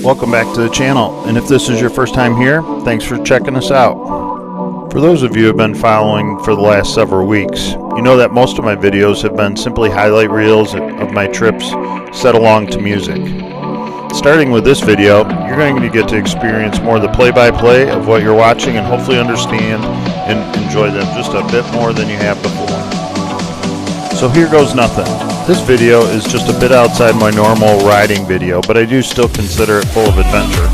Welcome back to the channel, and if this is your first time here, thanks for checking us out. For those of you who have been following for the last several weeks, you know that most of my videos have been simply highlight reels of my trips set along to music. Starting with this video, you're going to get to experience more of the play-by-play of what you're watching and hopefully understand and enjoy them just a bit more than you have before. So here goes nothing. This video is just a bit outside my normal riding video, but I do still consider it full of adventure.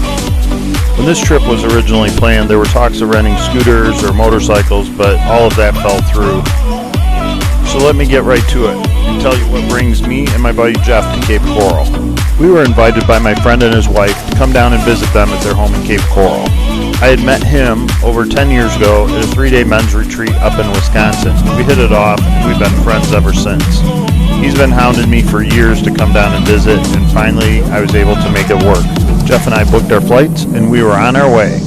When this trip was originally planned, there were talks of renting scooters or motorcycles, but all of that fell through. So let me get right to it and tell you what brings me and my buddy Jeff to Cape Coral. We were invited by my friend and his wife to come down and visit them at their home in Cape Coral. I had met him over 10 years ago at a 3-day men's retreat up in Wisconsin. We hit it off and we've been friends ever since. He's been hounding me for years to come down and visit, and finally I was able to make it work. Jeff and I booked our flights and we were on our way.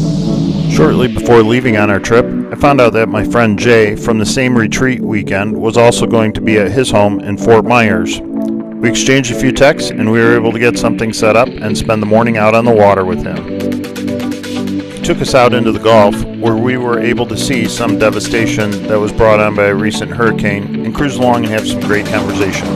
Shortly before leaving on our trip, I found out that my friend Jay from the same retreat weekend was also going to be at his home in Ft.Myers. We exchanged a few texts and we were able to get something set up and spend the morning out on the water with him. He took us out into the Gulf, where we were able to see some devastation that was brought on by a recent hurricane and cruise along and have some great conversation.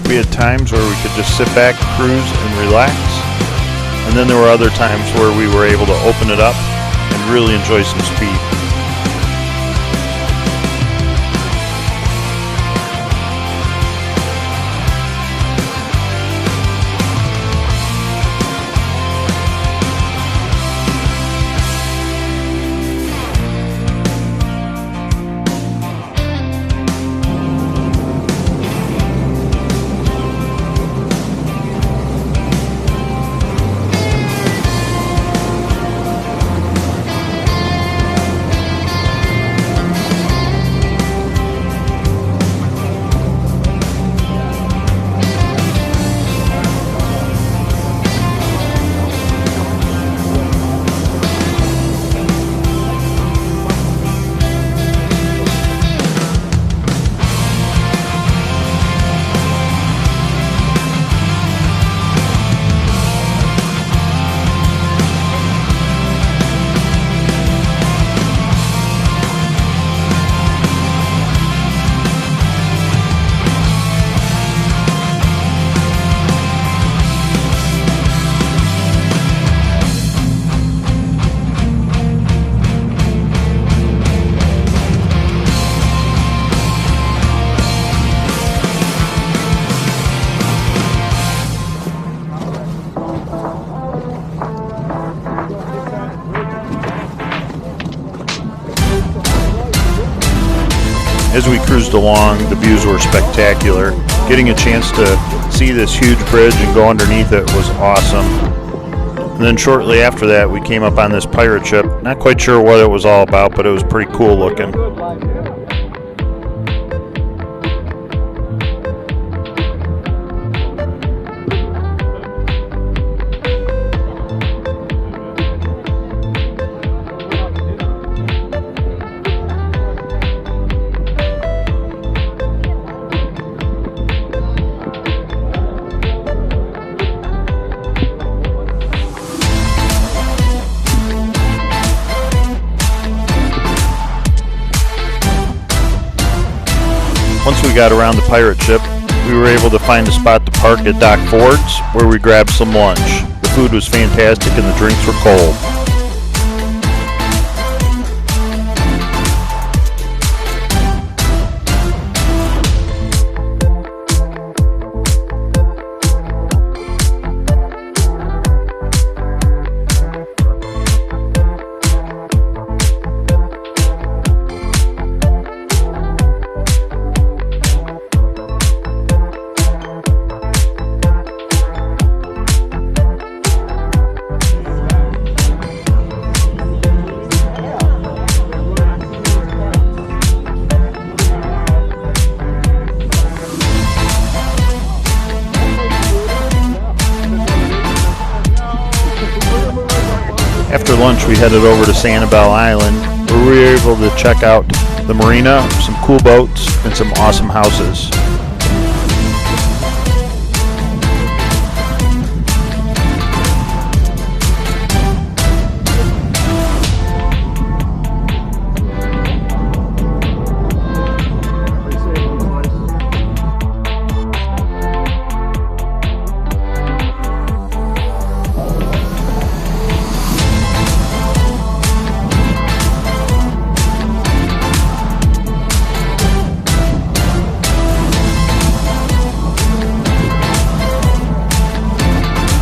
We had times where we could just sit back, cruise, and relax. And then there were other times where we were able to open it up and really enjoy some speed. As we cruised along, the views were spectacular. Getting a chance to see this huge bridge and go underneath it was awesome. And then shortly after that, we came up on this pirate ship. Not quite sure what it was all about, but it was pretty cool looking. Once we got around the pirate ship, we were able to find a spot to park at Dock Ford's, where we grabbed some lunch. The food was fantastic and the drinks were cold. After lunch, we headed over to Sanibel Island, where we were able to check out the marina, some cool boats, and some awesome houses.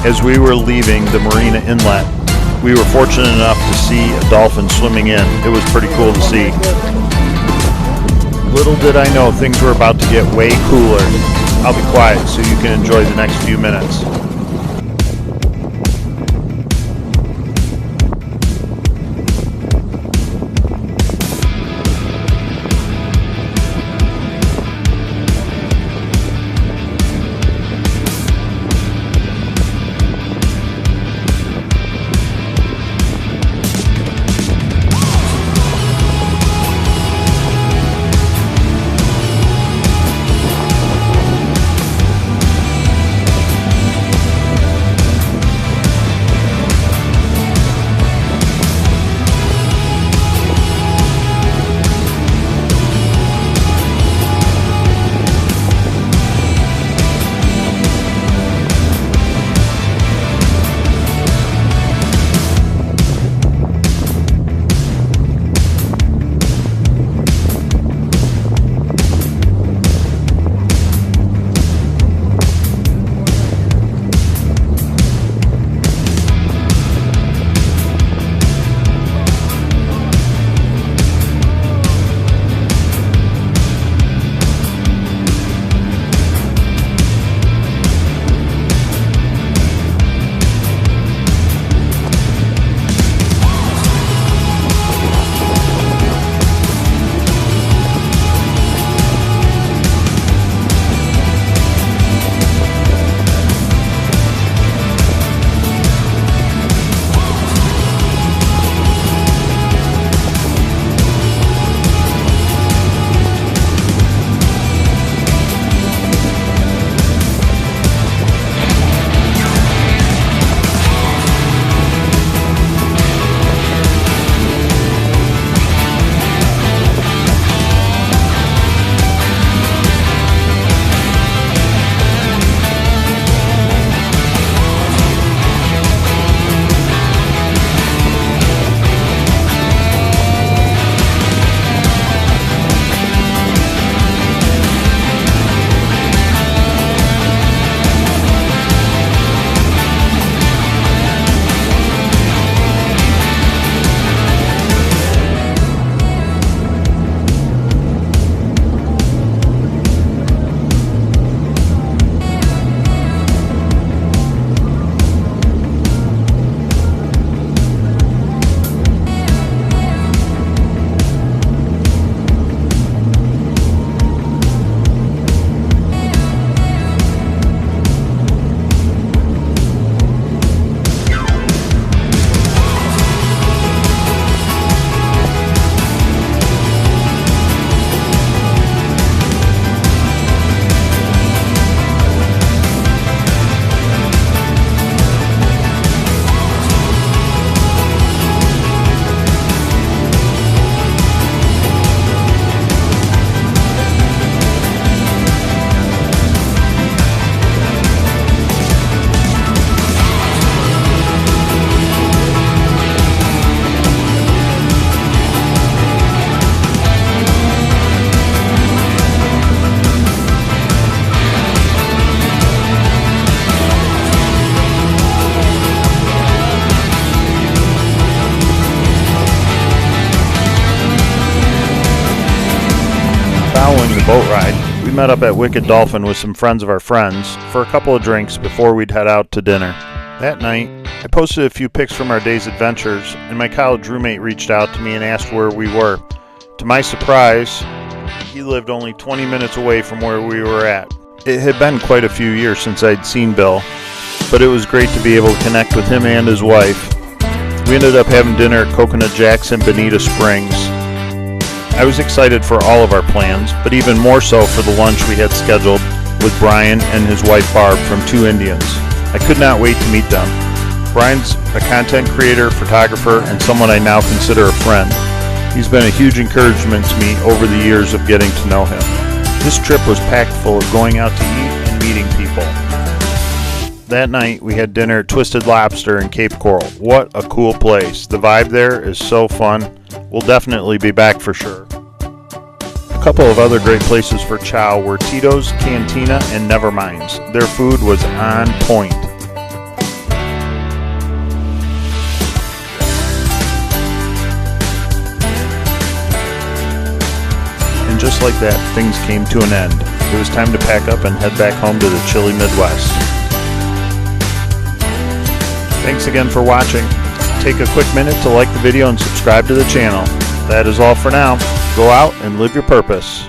As we were leaving the marina inlet, we were fortunate enough to see a dolphin swimming in. It was pretty cool to see. Little did I know things were about to get way cooler. I'll be quiet so you can enjoy the next few minutes. met up at Wicked Dolphin with some friends of our friends for a couple of drinks before we'd head out to dinner. That night, I posted a few pics from our day's adventures, and my college roommate reached out to me and asked where we were. To my surprise, he lived only 20 minutes away from where we were at. It had been quite a few years since I'd seen Bill, but it was great to be able to connect with him and his wife. We ended up having dinner at Coconut Jack's in Bonita Springs. I was excited for all of our plans, but even more so for the lunch we had scheduled with Brian and his wife Barb from Two Indians. I could not wait to meet them. Brian's a content creator, photographer, and someone I now consider a friend. He's been a huge encouragement to me over the years of getting to know him. This trip was packed full of going out to eat and meeting people. That night, we had dinner at Twisted Lobster in Cape Coral. What a cool place. The vibe there is so fun. We'll definitely be back for sure. A couple of other great places for chow were Tito's, Cantina, and Neverminds. Their food was on point. And just like that, things came to an end. It was time to pack up and head back home to the chilly Midwest. Thanks again for watching. Take a quick minute to like the video and subscribe to the channel. That is all for now. Go out and live your purpose.